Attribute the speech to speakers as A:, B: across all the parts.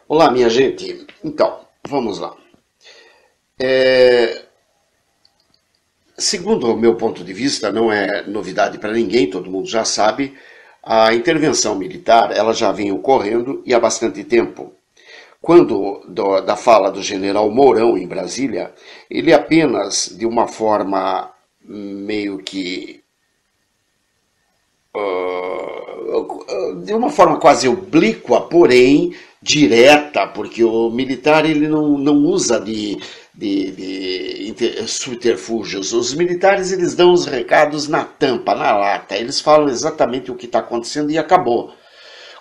A: Olá, minha gente. Então, vamos lá. É, Segundo o meu ponto de vista, não é novidade para ninguém, todo mundo já sabe, a intervenção militar ela já vem ocorrendo e há bastante tempo. Da fala do general Mourão em Brasília, ele apenas, de uma forma meio que de uma forma quase oblíqua, porém direta, porque o militar ele não usa de subterfúgios. Os militares eles dão os recados na tampa, na lata, eles falam exatamente o que está acontecendo e acabou.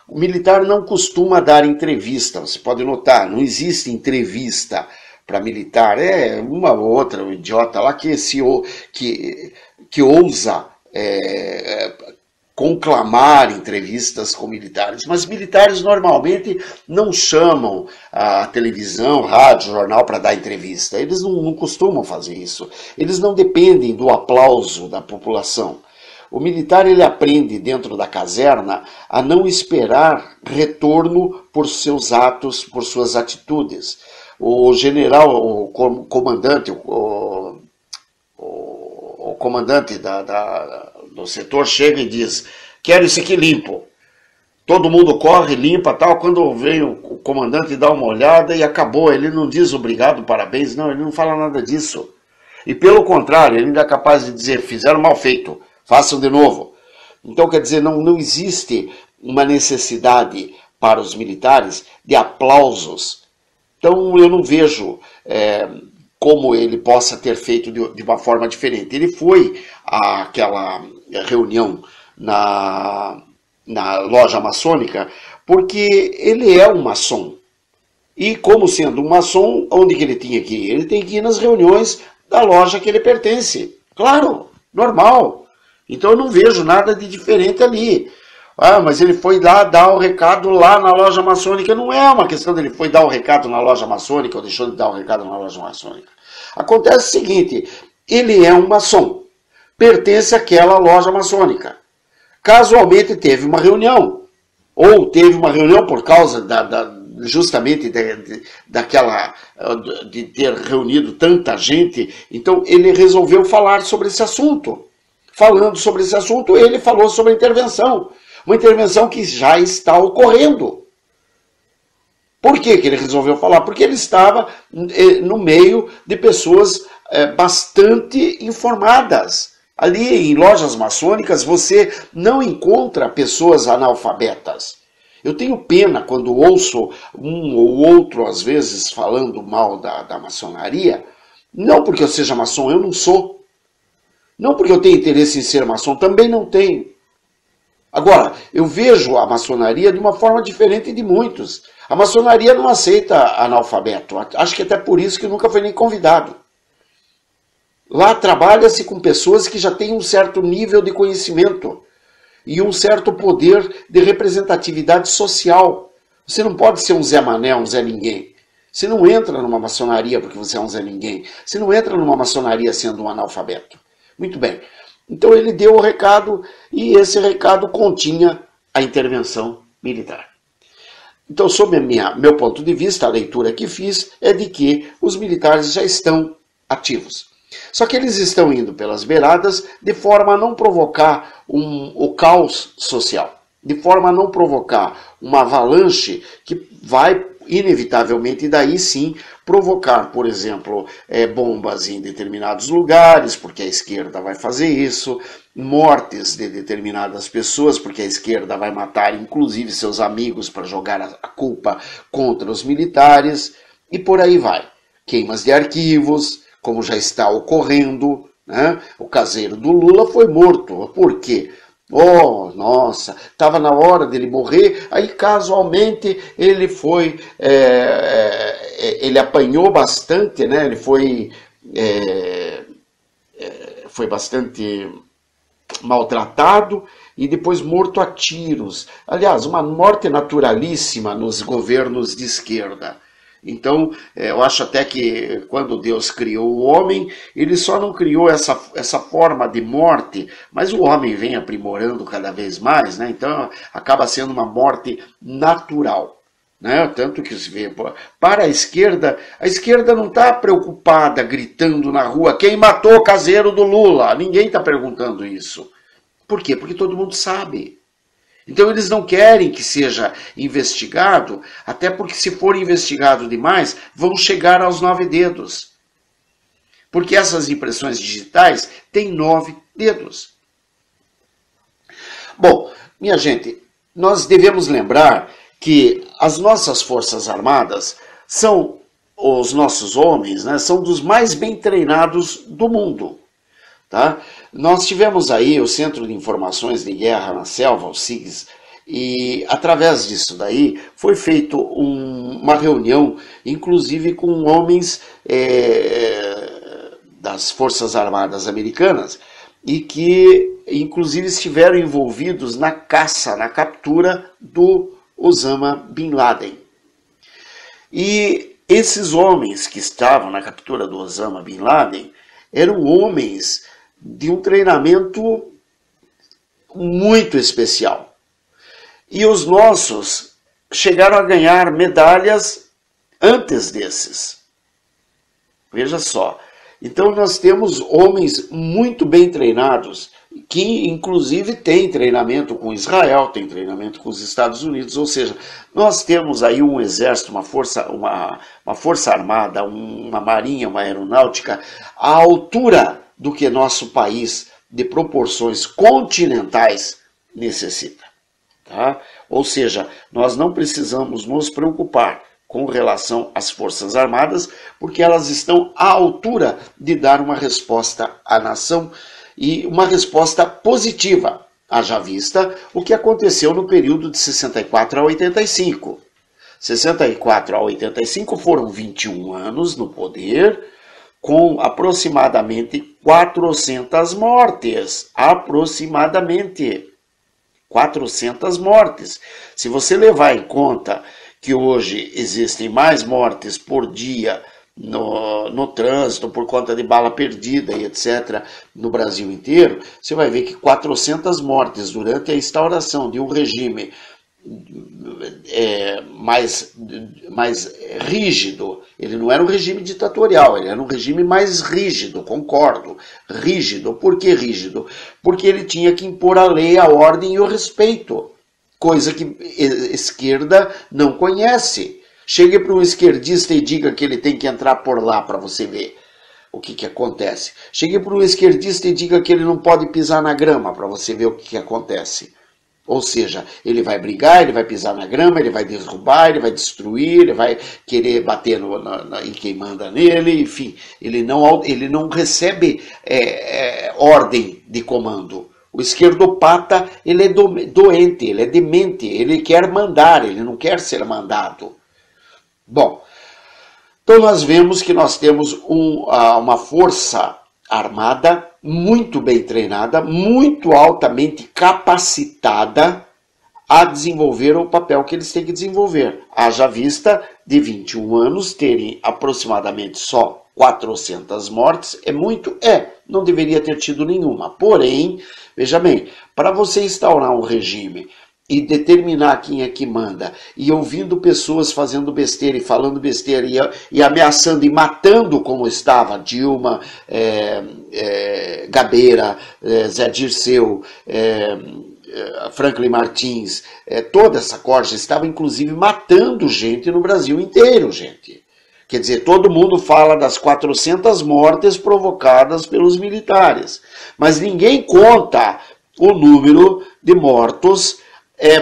A: O militar não costuma dar entrevista, você pode notar, não existe entrevista para militar, é uma ou outra, um idiota lá que ousa conclamar entrevistas com militares, mas militares normalmente não chamam a televisão, rádio, jornal para dar entrevista. Eles não costumam fazer isso. Eles não dependem do aplauso da população. O militar ele aprende dentro da caserna a não esperar retorno por seus atos, por suas atitudes. O general, o comandante, o comandante do setor chega e diz: quero isso aqui limpo. Todo mundo corre, limpa, tal. Quando vem o comandante dá uma olhada e acabou. Ele não diz obrigado, parabéns, não, ele não fala nada disso. E pelo contrário, ele ainda é capaz de dizer: fizeram mal feito, façam de novo. Então, quer dizer, não existe uma necessidade para os militares de aplausos. Então, eu não vejo como ele possa ter feito de uma forma diferente. Ele foi àquela reunião na loja maçônica porque ele é um maçom. E como sendo um maçom, onde que ele tinha que ir? Ele tem que ir nas reuniões da loja que ele pertence. Claro, normal. Então eu não vejo nada de diferente ali. Ah, mas ele foi lá dar o recado lá na loja maçônica. Não é uma questão dele foi dar o recado na loja maçônica ou deixou de dar o recado na loja maçônica. Acontece o seguinte, ele é um maçom, pertence àquela loja maçônica. Casualmente teve uma reunião, ou teve uma reunião por causa justamente de ter reunido tanta gente, então ele resolveu falar sobre esse assunto. Falando sobre esse assunto, ele falou sobre a intervenção. Uma intervenção que já está ocorrendo. Por que ele resolveu falar? Porque ele estava no meio de pessoas bastante informadas. Ali em lojas maçônicas você não encontra pessoas analfabetas. Eu tenho pena quando ouço um ou outro, às vezes, falando mal da maçonaria. Não porque eu seja maçom, eu não sou. Não porque eu tenho interesse em ser maçom, também não tenho. Agora, eu vejo a maçonaria de uma forma diferente de muitos. A maçonaria não aceita analfabeto. Acho que até por isso que nunca foi nem convidado. Lá trabalha-se com pessoas que já têm um certo nível de conhecimento e um certo poder de representatividade social. Você não pode ser um Zé Mané, um Zé Ninguém. Você não entra numa maçonaria porque você é um Zé Ninguém. Você não entra numa maçonaria sendo um analfabeto. Muito bem. Então ele deu o recado e esse recado continha a intervenção militar. Então, sob meu ponto de vista, a leitura que fiz é de que os militares já estão ativos. Só que eles estão indo pelas beiradas de forma a não provocar o caos social, de forma a não provocar uma avalanche que vai inevitavelmente daí sim provocar, por exemplo, bombas em determinados lugares, porque a esquerda vai fazer isso, mortes de determinadas pessoas, porque a esquerda vai matar inclusive seus amigos para jogar a culpa contra os militares, e por aí vai. Queimas de arquivos, como já está ocorrendo, né? O caseiro do Lula foi morto. Por quê? Oh, nossa, estava na hora dele morrer, aí casualmente ele foi, ele apanhou bastante, né? Ele foi bastante maltratado e depois morto a tiros. Aliás, uma morte naturalíssima nos governos de esquerda. Então, eu acho até que quando Deus criou o homem, ele só não criou essa forma de morte, mas o homem vem aprimorando cada vez mais, né? Então acaba sendo uma morte natural. né? Tanto que se vê, para a esquerda não está preocupada gritando na rua quem matou o caseiro do Lula. Ninguém está perguntando isso. Por quê? Porque todo mundo sabe. Então eles não querem que seja investigado, até porque se for investigado demais, vão chegar aos 9 dedos. Porque essas impressões digitais têm 9 dedos. Bom, minha gente, nós devemos lembrar que as nossas Forças Armadas são, os nossos homens, né, são dos mais bem treinados do mundo. Tá? Nós tivemos aí o Centro de Informações de Guerra na Selva, o SIGS, e através disso daí foi feita uma reunião, inclusive com homens das Forças Armadas Americanas, e que inclusive estiveram envolvidos na caça, na captura do Osama Bin Laden. E esses homens que estavam na captura do Osama Bin Laden eram homens de um treinamento muito especial. E os nossos chegaram a ganhar medalhas antes desses. Veja só. Então nós temos homens muito bem treinados, que inclusive têm treinamento com Israel, têm treinamento com os Estados Unidos, ou seja, nós temos aí um exército, uma força armada, uma marinha, uma aeronáutica, à altura do que nosso país, de proporções continentais, necessita. Tá? Ou seja, nós não precisamos nos preocupar com relação às Forças Armadas, porque elas estão à altura de dar uma resposta à nação e uma resposta positiva, haja vista o que aconteceu no período de 64 a 85. 64 a 85 foram 21 anos no poder, com aproximadamente 400 mortes. Aproximadamente 400 mortes. Se você levar em conta que hoje existem mais mortes por dia no trânsito, por conta de bala perdida e etc., no Brasil inteiro, você vai ver que 400 mortes durante a instauração de um regime mais rígido. Ele não era um regime ditatorial, ele era um regime mais rígido, concordo. Rígido. Por que rígido? Porque ele tinha que impor a lei, a ordem e o respeito. Coisa que a esquerda não conhece. Chegue para um esquerdista e diga que ele tem que entrar por lá para você ver o que acontece. Chegue para um esquerdista e diga que ele não pode pisar na grama para você ver o que acontece. Ou seja, ele vai brigar, ele vai pisar na grama, ele vai derrubar, ele vai destruir, ele vai querer bater em quem manda nele, enfim. Ele não recebe ordem de comando. O esquerdopata, ele é doente, ele é demente, ele quer mandar, ele não quer ser mandado. Bom, então nós vemos que nós temos uma força armada muito bem treinada, muito altamente capacitada a desenvolver o papel que eles têm que desenvolver. Haja vista de 21 anos terem aproximadamente só 400 mortes, é muito? Não deveria ter tido nenhuma. Porém, veja bem, para você instaurar um regime e determinar quem é que manda, e ouvindo pessoas fazendo besteira e falando besteira, e ameaçando e matando como estava Dilma, Gabeira, Zé Dirceu, Franklin Martins, toda essa corja estava inclusive matando gente no Brasil inteiro, gente. Quer dizer, todo mundo fala das 400 mortes provocadas pelos militares, mas ninguém conta o número de mortos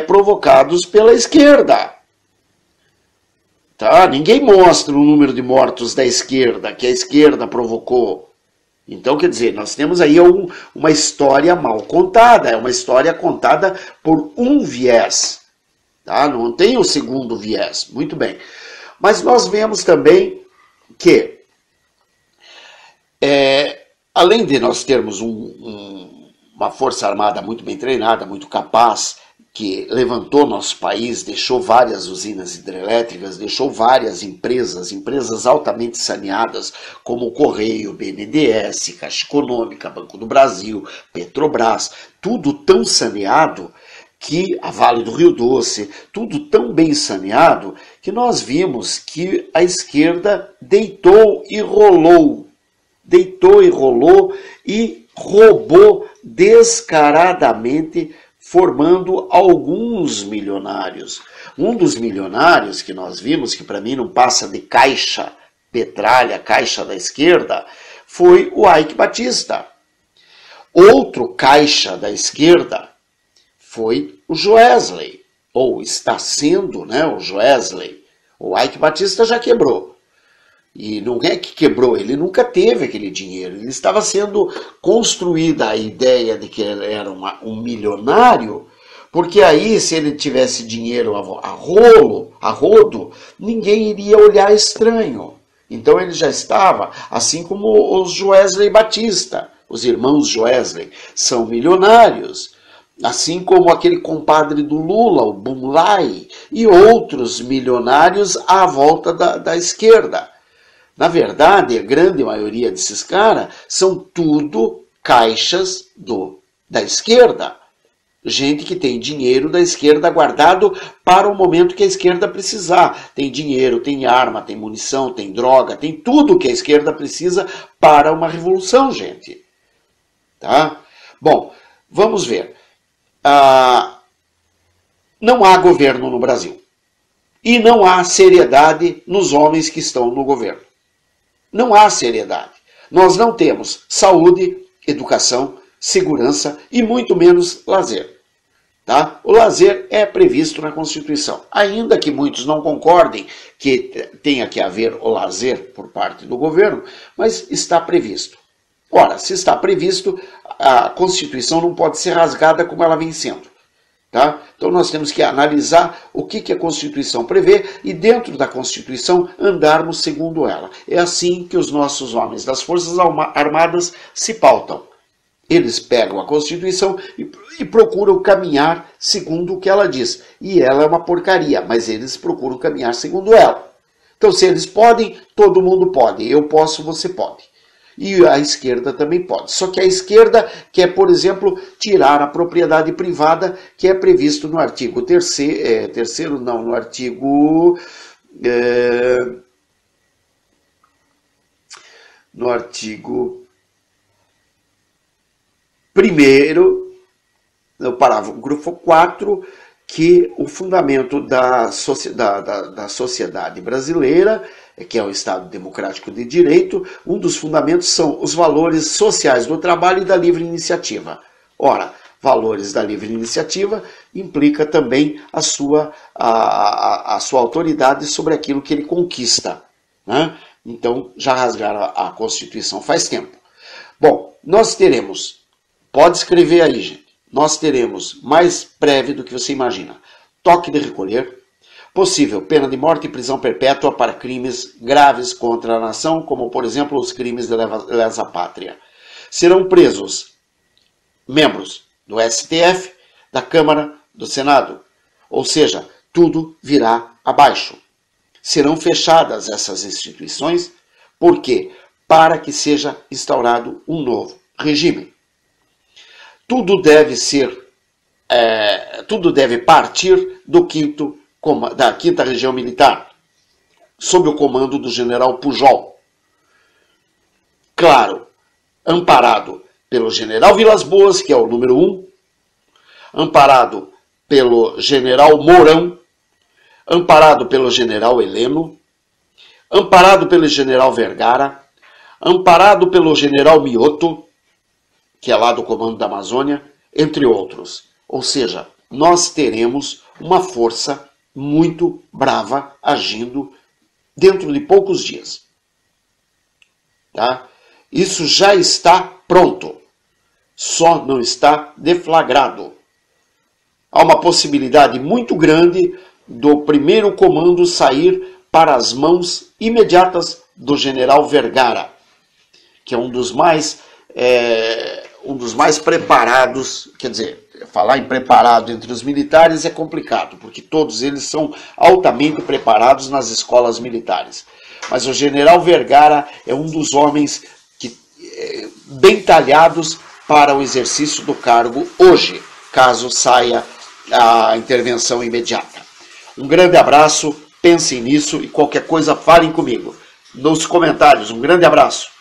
A: provocados pela esquerda. Tá? Ninguém mostra o número de mortos da esquerda, que a esquerda provocou. Então, quer dizer, nós temos aí uma história mal contada, é uma história contada por um viés. Tá? Não tem o segundo viés. Muito bem. Mas nós vemos também que, além de nós termos uma força armada muito bem treinada, muito capaz, que levantou nosso país, deixou várias usinas hidrelétricas, deixou várias empresas altamente saneadas, como o Correio, BNDES, Caixa Econômica, Banco do Brasil, Petrobras, tudo tão saneado que a Vale do Rio Doce, tudo tão bem saneado, que nós vimos que a esquerda deitou e rolou e roubou descaradamente, formando alguns milionários. Um dos milionários que nós vimos, que para mim não passa de caixa petralha, caixa da esquerda, foi o Eike Batista. Outro caixa da esquerda foi o Joesley, ou está sendo, né, o Joesley. O Eike Batista já quebrou. E não é que quebrou, ele nunca teve aquele dinheiro. Ele estava sendo construída a ideia de que ele era um milionário, porque aí, se ele tivesse dinheiro a rodo, ninguém iria olhar estranho. Então ele já estava, assim como os Joesley Batista, os irmãos Joesley, são milionários. Assim como aquele compadre do Lula, o Bumlai, e outros milionários à volta da esquerda. Na verdade, a grande maioria desses caras são tudo caixas da esquerda. Gente que tem dinheiro da esquerda guardado para o momento que a esquerda precisar. Tem dinheiro, tem arma, tem munição, tem droga, tem tudo que a esquerda precisa para uma revolução, gente. Tá? Bom, vamos ver. Não há governo no Brasil. E não há seriedade nos homens que estão no governo. Não há seriedade. Nós não temos saúde, educação, segurança e muito menos lazer. Tá? O lazer é previsto na Constituição. Ainda que muitos não concordem que tenha que haver o lazer por parte do governo, mas está previsto. Ora, se está previsto, a Constituição não pode ser rasgada como ela vem sendo. Tá? Então nós temos que analisar o que a Constituição prevê e dentro da Constituição andarmos segundo ela. É assim que os nossos homens das Forças Armadas se pautam. Eles pegam a Constituição e procuram caminhar segundo o que ela diz. E ela é uma porcaria, mas eles procuram caminhar segundo ela. Então se eles podem, todo mundo pode. Eu posso, você pode. E a esquerda também pode. Só que a esquerda quer, por exemplo, tirar a propriedade privada que é previsto no artigo 3º, no artigo... no artigo 1º, no parágrafo 4, que o fundamento da sociedade brasileira, que é o Estado Democrático de Direito, um dos fundamentos são os valores sociais do trabalho e da livre iniciativa. Ora, valores da livre iniciativa implica também a sua autoridade sobre aquilo que ele conquista. Né? Então, já rasgaram a Constituição faz tempo. Bom, nós teremos, pode escrever aí, gente, nós teremos mais breve do que você imagina. Toque de recolher, possível pena de morte e prisão perpétua para crimes graves contra a nação, como, por exemplo, os crimes de lesa pátria. Serão presos membros do STF, da Câmara, do Senado, ou seja, tudo virá abaixo. Serão fechadas essas instituições, por quê? Para que seja instaurado um novo regime. Tudo deve partir da 5ª Região Militar, sob o comando do general Pujol. Claro, amparado pelo general Vilas Boas, que é o número 1, amparado pelo general Mourão, amparado pelo general Heleno, amparado pelo general Vergara, amparado pelo general Mioto, que é lá do comando da Amazônia, entre outros. Ou seja, nós teremos uma força muito brava agindo dentro de poucos dias. Tá? Isso já está pronto, só não está deflagrado. Há uma possibilidade muito grande do primeiro comando sair para as mãos imediatas do general Vergara, que é um dos mais preparados, quer dizer, falar em preparado entre os militares é complicado, porque todos eles são altamente preparados nas escolas militares. Mas o general Vergara é um dos homens bem talhados para o exercício do cargo hoje, caso saia a intervenção imediata. Um grande abraço, pensem nisso e qualquer coisa falem comigo. Nos comentários, um grande abraço.